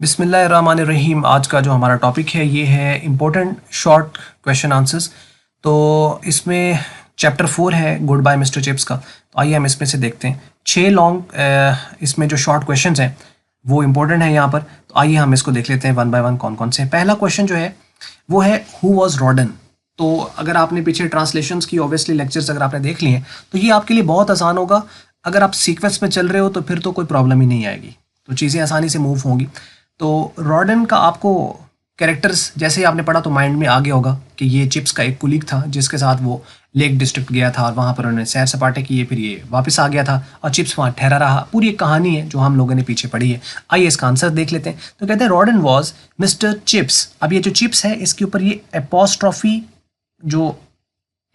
बिस्मिल्लाहिर्रहमानिर्रहीम। आज का जो हमारा टॉपिक है ये है इम्पोर्टेंट शॉर्ट क्वेश्चन आंसर्स। तो इसमें चैप्टर 4 है गुड बाय मिस्टर चिप्स का। तो आइए हम इसमें से देखते हैं 6 लॉन्ग इसमें जो शॉर्ट क्वेश्चंस हैं वो इम्पोर्टेंट है यहाँ पर। तो आइए हम इसको देख लेते हैं वन बाय वन कौन कौन से हैं। पहला क्वेश्चन जो है वो है हु वॉज रॉडन। तो अगर आपने पीछे ट्रांसलेशंस की ऑब्वियसली लेक्चर्स अगर आपने देख लिए हैं तो ये आपके लिए बहुत आसान होगा। अगर आप सीक्वेंस में चल रहे हो तो फिर तो कोई प्रॉब्लम ही नहीं आएगी, तो चीज़ें आसानी से मूव होंगी। तो रॉडन का आपको कैरेक्टर्स जैसे ही आपने पढ़ा तो माइंड में आ गया होगा कि ये चिप्स का एक कुलीग था जिसके साथ वो लेक डिस्ट्रिक्ट गया था और वहाँ पर उन्होंने सैर सपाटे किए, फिर ये वापस आ गया था और चिप्स वहाँ ठहरा रहा। पूरी एक कहानी है जो हम लोगों ने पीछे पढ़ी है। आइए इसका आंसर देख लेते हैं। तो कहते हैं रॉडन वॉज मिस्टर चिप्स। अब ये जो चिप्स है इसके ऊपर ये एपोस्ट्रॉफी जो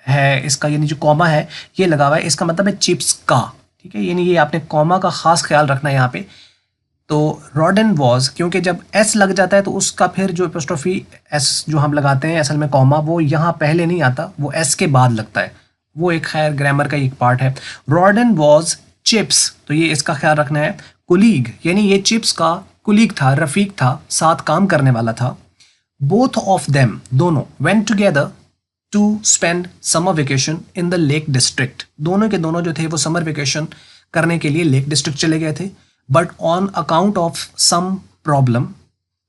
है इसका यानी जो कॉमा है ये लगा हुआ है, इसका मतलब है चिप्स का। ठीक है, यानी ये आपने कॉमा का खास ख्याल रखना है यहाँ पे। तो रॉडन वॉज क्योंकि जब एस लग जाता है तो उसका फिर जो एपोस्ट्रोफी एस जो हम लगाते हैं असल में कॉमा वो यहाँ पहले नहीं आता, वो एस के बाद लगता है। वो एक खैर ग्रामर का एक पार्ट है। रॉडन वॉज चिप्स, तो ये इसका ख्याल रखना है। कुलीग यानी ये चिप्स का कुलीग था, रफीक था, साथ काम करने वाला था। बोथ ऑफ देम दोनों went together to spend summer vacation in the Lake District. दोनों के दोनों जो थे वो समर वेकेशन करने के लिए लेक डिस्ट्रिक्ट चले गए थे। But on account of some problem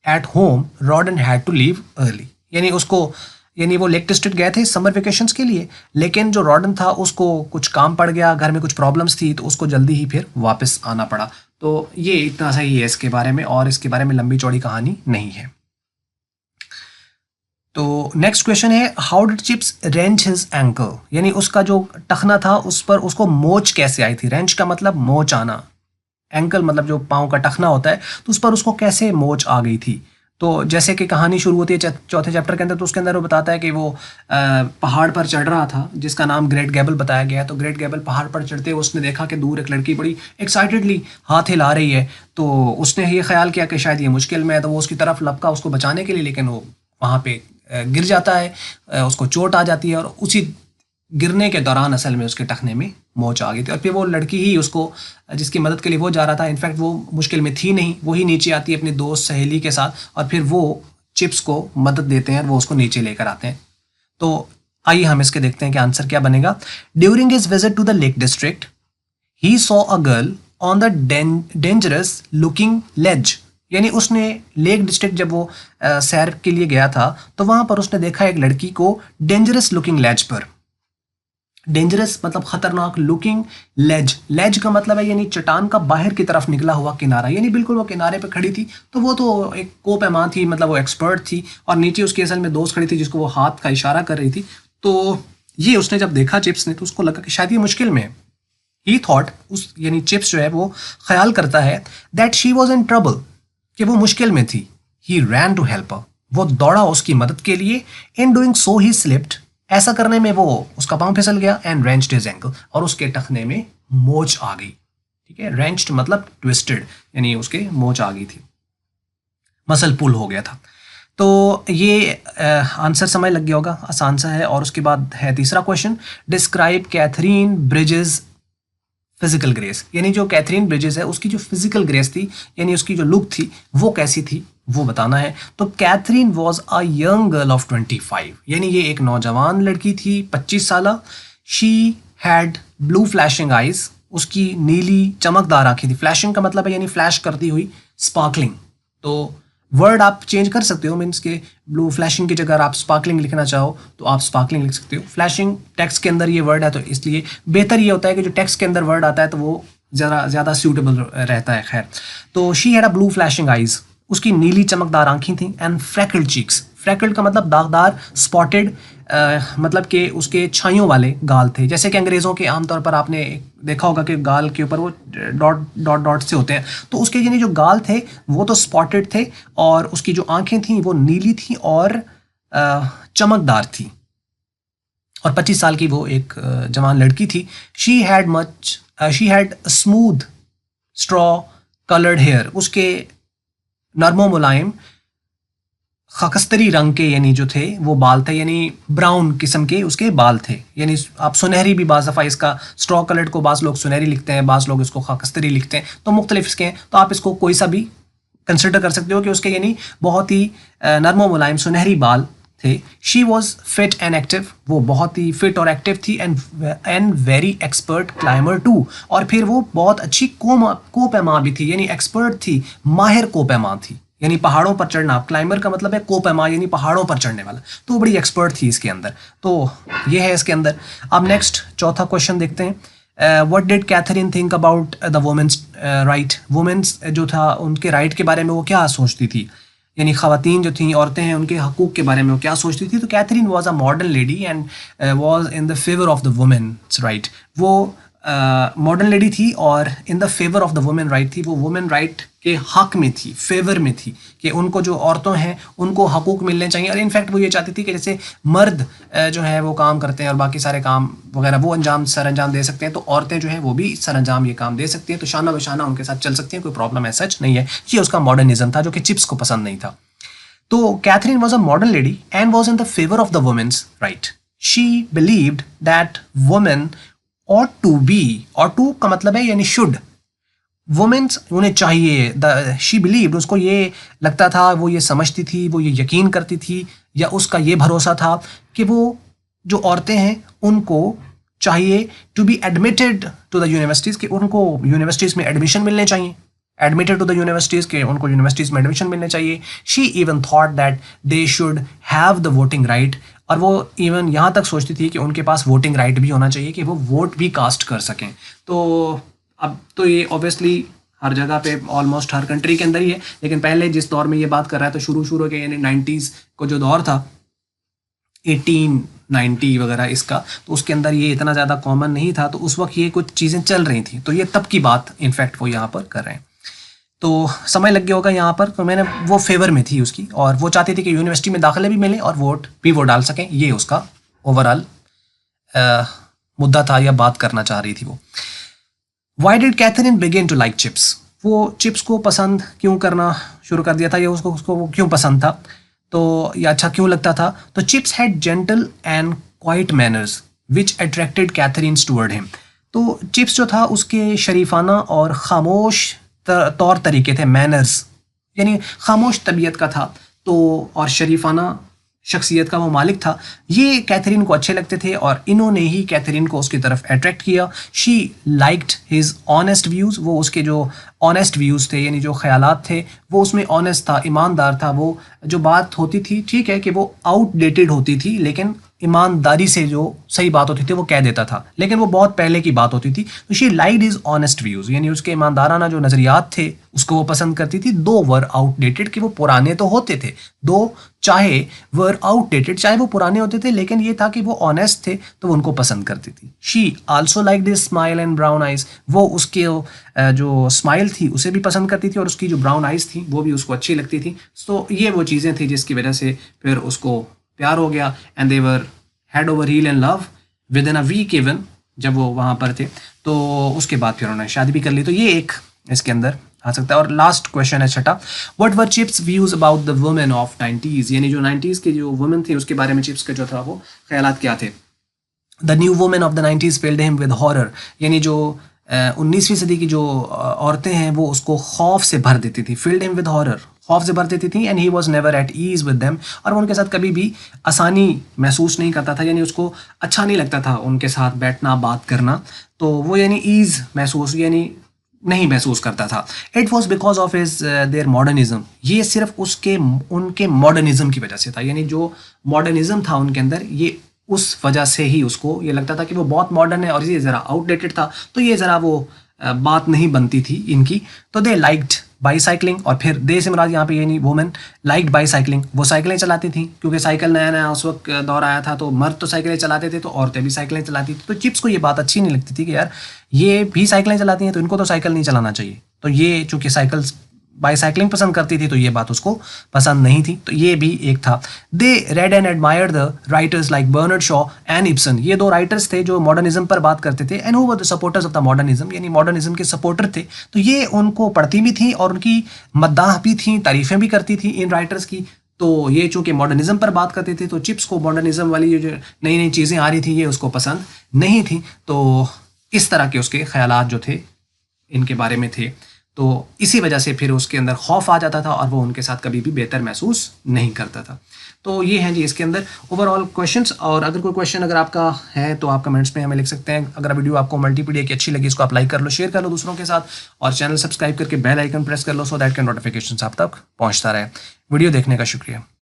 at home Rodan had to leave early. यानी वो लेक डिस्ट्रिक्ट गए थे समर वेकेशंस के लिए, लेकिन जो रॉडन था उसको कुछ काम पड़ गया, घर में कुछ प्रॉब्लम्स थी, तो उसको जल्दी ही फिर वापस आना पड़ा। तो ये इतना सही है इसके बारे में, और इसके बारे में लंबी चौड़ी कहानी नहीं है। तो नेक्स्ट क्वेश्चन है how did Chips wrench his ankle. यानी उसका जो टखना था उस पर उसको मोच कैसे आई थी। रेंच का मतलब मोच आना, एंकल मतलब जो पाँव का टखना होता है, तो उस पर उसको कैसे मोच आ गई थी। तो जैसे कि कहानी शुरू होती है चौथे चैप्टर के अंदर, तो उसके अंदर वो बताता है कि वो पहाड़ पर चढ़ रहा था जिसका नाम ग्रेट गैबल बताया गया है। तो ग्रेट गैबल पहाड़ पर चढ़ते हुए उसने देखा कि दूर एक लड़की बड़ी एक्साइटेडली हाथ हिला रही है। तो उसने ये ख्याल किया कि शायद ये मुश्किल में है, तो वो उसकी तरफ लपका उसको बचाने के लिए, लेकिन वो वहाँ पे गिर जाता है, उसको चोट आ जाती है और उसी गिरने के दौरान असल में उसके टखने में मोच आ गई थी। और फिर वो लड़की ही उसको जिसकी मदद के लिए वो जा रहा था, इनफैक्ट वो मुश्किल में थी नहीं, वो ही नीचे आती है अपनी दोस्त सहेली के साथ और फिर वो चिप्स को मदद देते हैं और वो उसको नीचे लेकर आते हैं। तो आइए हम इसके देखते हैं कि आंसर क्या बनेगा। During his visit to the Lake District he saw a girl on the dangerous looking ledge. यानी उसने लेक डिस्ट्रिक्ट जब वो सैर के लिए गया था तो वहां पर उसने देखा एक लड़की को डेंजरस लुकिंग लेज पर। डेंजरस मतलब खतरनाक, लुकिंग लेज, लेज का मतलब है यानी चट्टान का बाहर की तरफ निकला हुआ किनारा, यानी बिल्कुल वो किनारे पे खड़ी थी। तो वो तो एक कोपैमा थी, मतलब वो एक्सपर्ट थी, और नीचे उसकी असल में दोस्त खड़ी थी जिसको वो हाथ का इशारा कर रही थी। तो ये उसने जब देखा चिप्स ने तो उसको लगा कि शायद ये मुश्किल में है। ही थॉट, उस यानी चिप्स जो है वो ख्याल करता है that she was in trouble, कि वो मुश्किल में थी। ही रैन टू हेल्प हर, वो दौड़ा उसकी मदद के लिए। In doing so he slipped, ऐसा करने में वो उसका पांव फिसल गया। एंड रेंच्ड हिज एंकल, और उसके टखने में मोच आ गई। ठीक है, रेंच्ड मतलब ट्विस्टेड, यानी उसके मोच आ गई थी, मसल पुल हो गया था। तो ये आंसर समझ लग गया होगा, आसान सा है। और उसके बाद है तीसरा question, describe Katherine Bridges physical grace. यानी जो कैथरीन ब्रिजेस है उसकी जो फिजिकल ग्रेस थी, यानी उसकी जो लुक थी वो कैसी थी वो बताना है। तो Katherine was a young girl of 25, यानी ये एक नौजवान लड़की थी 25 साल। She had blue flashing eyes, उसकी नीली चमकदार आंखें थी। फ्लैशिंग का मतलब है यानी फ्लैश करती हुई, स्पार्कलिंग। तो वर्ड आप चेंज कर सकते हो, मीन्स के ब्लू फ्लैशिंग की जगह आप स्पार्कलिंग लिखना चाहो तो आप स्पार्कलिंग लिख सकते हो। फ्लैशिंग टेक्स्ट के अंदर ये वर्ड है तो इसलिए बेहतर ये होता है कि जो टेक्स्ट के अंदर वर्ड आता है तो वो ज़्यादा सूटेबल रहता है। खैर, तो she had a blue flashing eyes, उसकी नीली चमकदार आंखें थी। एंड फ्रैकल्ड चीक्स, फ्रैकल्ड का मतलब दागदार, स्पॉटेड मतलब कि उसके छाइयों वाले गाल थे। जैसे कि अंग्रेज़ों के आमतौर पर आपने देखा होगा कि गाल के ऊपर वो डॉट डॉट डॉट से होते हैं, तो उसके यानी जो गाल थे वो तो स्पॉटेड थे, और उसकी जो आंखें थी वो नीली थी और चमकदार थी। और 25 साल की वो एक जवान लड़की थी। She had smooth straw coloured hair, उसके नरमो मुलायम खाकस्तरी रंग के यानी जो थे वो बाल थे, यानी ब्राउन किस्म के उसके बाल थे। यानी आप सुनहरी भी बाज़ दफ़ा इसका स्ट्रॉ कलर्ड को बाज़ लोग सुनहरी लिखते हैं, बाज़ लोग इसको खाकस्तरी लिखते हैं, तो मुख्तलिफ इसके हैं। तो आप इसको कोई सा भी कंसिडर कर सकते हो कि उसके यानी बहुत ही नरमो मुलायम सुनहरी बाल थे। She was fit and active, वो बहुत ही फिट और एक्टिव थी, and very expert climber too, और फिर वो बहुत अच्छी कोपैमा भी थी, यानी एक्सपर्ट थी, माहिर कोपैमा थी, यानी पहाड़ों पर चढ़ना। क्लाइंबर का मतलब है कोपैमा यानी पहाड़ों पर चढ़ने वाला, तो वो बड़ी एक्सपर्ट थी इसके अंदर। तो ये है इसके अंदर। अब नेक्स्ट चौथा क्वेश्चन देखते हैं। What did Katherine think about the women's right, women's जो था उनके राइट के बारे में वो क्या सोचती थी, यानी ख़वातीन जो थी, औरतें हैं, उनके हकूक़ के बारे में वो क्या सोचती थी। तो Katherine was a modern lady and was in the favour of the women's right. वो मॉडर्न लेडी थी और in the favour of the women right थी, वो वुमेन राइट के हक में थी, फेवर में थी, कि उनको जो औरतों हैं उनको हकूक़ मिलने चाहिए। और इनफैक्ट वो ये चाहती थी कि जैसे मर्द जो है वो काम करते हैं और बाकी सारे काम वगैरह वो सर अंजाम दे सकते हैं, तो औरतें जो हैं वो भी सर अंजाम ये काम दे सकती हैं, तो शाना बशाना उनके साथ चल सकती हैं, कोई प्रॉब्लम है सच नहीं है। ये उसका मॉडर्निज्म था जो कि चिप्स को पसंद नहीं था। तो Katherine was a modern lady and was in the favour of the women's right. She believed that women ought to be, ought to का मतलब है यानी शुड, वुमेन्स उन्हें चाहिए, शी बिलीव्ड, उसको ये लगता था, वो ये समझती थी, वो ये यकीन करती थी, या उसका ये भरोसा था कि वो जो औरतें हैं उनको चाहिए to be admitted to the universities, कि उनको यूनिवर्सिटीज़ में एडमिशन मिलने चाहिए, एडमिटेड टू द यूनिवर्सिटीज़, के उनको यूनिवर्सिटीज़ में एडमिशन मिलने चाहिए। She even thought that they should have the voting right, और वो इवन यहाँ तक सोचती थी कि उनके पास वोटिंग राइट भी होना चाहिए, कि वो वोट भी कास्ट कर सकें। तो अब तो ये ऑब्वियसली हर जगह पे ऑलमोस्ट हर कंट्री के अंदर ही है, लेकिन पहले जिस दौर में ये बात कर रहा है तो शुरू के यानी 90s को जो दौर था 1890 वगैरह इसका, तो उसके अंदर ये इतना ज़्यादा कॉमन नहीं था, तो उस वक्त ये कुछ चीज़ें चल रही थी, तो ये तब की बात इनफैक्ट वो यहाँ पर कर रहे हैं। तो समय लग गया होगा यहाँ पर, तो मैंने वो फेवर में थी उसकी, और वो चाहती थी कि यूनिवर्सिटी में दाखिले भी मिले और वोट भी वो डाल सकें, ये उसका ओवरऑल मुद्दा था या बात करना चाह रही थी वो। Why did Katherine begin to like Chips, वो चिप्स को पसंद क्यों करना शुरू कर दिया था, या उसको वो क्यों पसंद था, तो या अच्छा क्यों लगता था। तो chips had gentle and quite manners which attracted Catherine's toward him. तो चिप्स जो था उसके शरीफाना और खामोश तौर तरीके थे, मैनर्स यानी खामोश तबीयत का था, तो और शरीफाना शख्सियत का वो मालिक था, ये कैथरीन को अच्छे लगते थे, और इन्होंने ही कैथरीन को उसकी तरफ अट्रैक्ट किया। She liked his honest views, वो उसके जो ऑनेस्ट व्यूज़ थे यानी जो ख्यालात थे वो उसमें ऑनेस्ट था, ईमानदार था। वो जो बात होती थी, ठीक है कि वो आउटडेटेड होती थी, लेकिन ईमानदारी से जो सही बात होती थी वो कह देता था, लेकिन वो बहुत पहले की बात होती थी। तो she liked his honest views, यानी उसके ईमानदाराना जो नज़रियात थे उसको वो पसंद करती थी। दो वर आउटडेटेड, कि वो पुराने तो होते थे, दो चाहे वर आउटडेटेड, चाहे वो पुराने होते थे, लेकिन ये था कि वो ऑनेस्ट थे तो वो उनको पसंद करती थी। She also liked his smile and brown eyes, वो उसके जो स्माइल थी उसे भी पसंद करती थी, और उसकी जो ब्राउन आइज थी वो भी उसको अच्छी लगती थी। तो ये वो चीज़ें थी जिसकी वजह से फिर उसको प्यार हो गया, and they were head over heel in love with in a week even, जब वो वहाँ पर थे, तो उसके बाद फिर उन्होंने शादी भी कर ली। तो ये एक इसके अंदर आ सकता है। और लास्ट क्वेश्चन है छठा, what were chips views about the women of 90s, यानी जो 90s की जो वुमेन थी उसके बारे में चिप्स का जो था वो ख्यालात क्या थे। The new women of the 90s field him with horror, यानी जो 19वीं सदी की जो औरतें हैं वो उसको खौफ से भर देती थी, फिल्ड हिम विद हॉरर, खौफ से भर देती थी, and he was never at ease with them, और वो उनके साथ कभी भी आसानी महसूस नहीं करता था, यानी उसको अच्छा नहीं लगता था उनके साथ बैठना बात करना, तो वो यानी ईज महसूस यानी नहीं महसूस करता था। It was because of his their modernism, ये सिर्फ उनके मॉडर्निज्म की वजह से था, यानी जो मॉडर्निज्म था उनके अंदर ये उस वजह से ही उसको ये लगता था कि वो बहुत मॉडर्न है और ये ज़रा आउटडेटेड था, तो ये ज़रा वो बात नहीं बनती थी इनकी। तो दे लाइक्ड बाईसाइकिलिंग, और फिर दे से मुराद यहाँ पे यानी वुमेन लाइक्ड बाईसाइकिलिंग, वो साइकिलें चलाती थी, क्योंकि साइकिल नया नया उस वक्त दौर आया था, तो मर्द तो साइकिलें चलाते थे तो औरतें भी साइकिलें चलाती थी। तो चिप्स को ये बात अच्छी नहीं लगती थी कि यार ये भी साइकिलें चलाती हैं तो इनको तो साइकिल नहीं चलाना चाहिए, तो ये चूँकि बाईसाइकिलिंग पसंद करती थी तो ये बात उसको पसंद नहीं थी, तो ये भी एक था। They read and admired the writers like Bernard Shaw and Ibsen, ये दो राइटर्स थे जो मॉडर्निज्म पर बात करते थे, and who were the supporters of the modernism, यानी मॉडर्निज्म के सपोर्टर थे, तो ये उनको पढ़ती भी थी और उनकी मद्दाह भी थी, तारीफ़ें भी करती थी इन राइटर्स की। तो ये चूँकि मॉडर्निज्म पर बात करते थे तो चिप्स को मॉडर्निज्म वाली जो नई नई चीज़ें आ रही थी ये उसको पसंद नहीं थी, तो इस तरह के उसके ख्यालात जो थे इनके बारे में थे। तो इसी वजह से फिर उसके अंदर खौफ आ जाता था और वो उनके साथ कभी भी बेहतर महसूस नहीं करता था। तो ये हैं जी इसके अंदर ओवरऑल क्वेश्चंस। और अगर कोई क्वेश्चन अगर आपका है तो आप कमेंट्स में हमें लिख सकते हैं। अगर वीडियो आपको मल्टीपीडिया की अच्छी लगी, इसको आप लाइक कर लो, शेयर कर लो दूसरों के साथ, और चैनल सब्सक्राइब करके बेल आइकन प्रेस कर लो, सो दैट के नोटिफिकेशन आप तक पहुंचता रहे। वीडियो देखने का शुक्रिया।